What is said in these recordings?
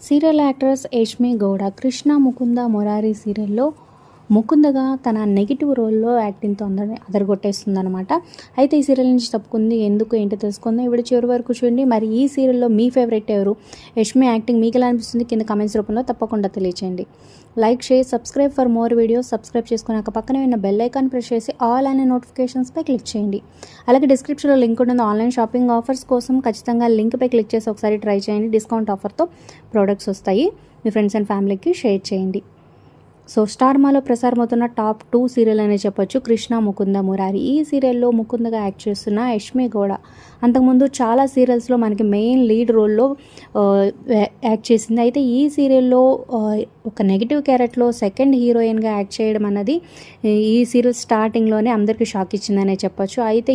Serial actress Yashmi Gowda Krishna Mukunda Murari సీరియల్లో ముకుందగా తన negative రోల్లో యాక్టింగ్తో అందరిని అదరగొట్టేస్తుందన్నమాట. అయితే ఈ సీరియల్ నుంచి తప్పుకుంది ఎందుకు ఏంటో తెలుసుకుందాం. ఇప్పుడు చివరి వరకు చూడండి. మరి ఈ సీరియల్లో మీ ఫేవరెట్ ఎవరు? యష్మి యాక్టింగ్ మీకు ఎలా అనిపిస్తుంది? కింద కమెంట్స్ రూపంలో తప్పకుండా తెలియచేయండి. Like, share, subscribe for more videos. Subscribe చేసుకున్నాక పక్కనే ఉన్న బెల్ ఐకాన్ ప్రెస్ చేసి ఆల్ అనే నోటిఫికేషన్స్పై క్లిక్ చేయండి. అలాగే డిస్క్రిప్షన్లో లింక్ ఉంటుంది. ఆన్లైన్ షాపింగ్ ఆఫర్స్ కోసం ఖచ్చితంగా లింక్పై క్లిక్ చేసి ఒకసారి ట్రై చేయండి. డిస్కౌంట్ ఆఫర్తో ప్రోడక్ట్స్ వస్తాయి. మీ ఫ్రెండ్స్ అండ్ ఫ్యామిలీకి షేర్ చేయండి. సో స్టార్ మాలో ప్రసారమవుతున్న టాప్ 2 సీరియల్ అనే చెప్పొచ్చు కృష్ణ ముకుంద మురారి. ఈ సీరియల్లో ముకుందగా యాక్ట్ చేస్తున్న యష్మి గౌడ అంతకుముందు చాలా సీరియల్స్లో మనకి మెయిన్ లీడ్ రోల్లో యాక్ట్ చేసింది. అయితే ఈ సీరియల్లో ఒక నెగిటివ్ క్యారెక్టర్లో సెకండ్ హీరోయిన్గా యాక్ట్ చేయడం అన్నది ఈ సీరియల్ స్టార్టింగ్లోనే అందరికీ షాక్ ఇచ్చిందనే చెప్పొచ్చు. అయితే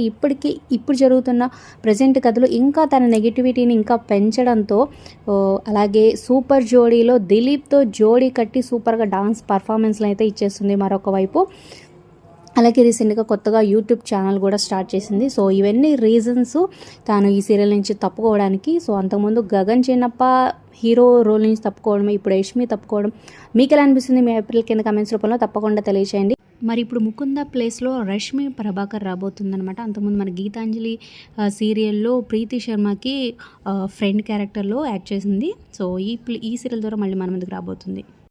ఇప్పుడు జరుగుతున్న ప్రజెంట్ కథలు ఇంకా తన నెగిటివిటీని ఇంకా పెంచడంతో అలాగే సూపర్ జోడీలో దిలీప్తో జోడీ కట్టి సూపర్గా డాన్స్ పర్ఫార్మెన్స్లు అయితే ఇచ్చేస్తుంది. మరొక వైపు అలాగే రీసెంట్గా కొత్తగా యూట్యూబ్ ఛానల్ కూడా స్టార్ట్ చేసింది. సో ఇవన్నీ రీజన్స్ తాను ఈ సీరియల్ నుంచి తప్పుకోవడానికి. సో అంతకుముందు గగన్ చిన్నప్ప హీరో రోల్ నుంచి తప్పుకోవడం, ఇప్పుడు యష్మి తప్పుకోవడం మీకు ఎలా అనిపిస్తుంది? మీ అభిప్రాయాలు కింద కమెంట్స్ రూపంలో తప్పకుండా తెలియచేయండి. మరి ఇప్పుడు ముకుంద ప్లేస్లో రష్మి ప్రభాకర్ రాబోతుందనమాట. అంతకుముందు మన గీతాంజలి సీరియల్లో ప్రీతి శర్మకి ఫ్రెండ్ క్యారెక్టర్లో యాక్ట్ చేసింది. సో ఈ సీరియల్ ద్వారా మళ్ళీ మన ముందుకు రాబోతుంది.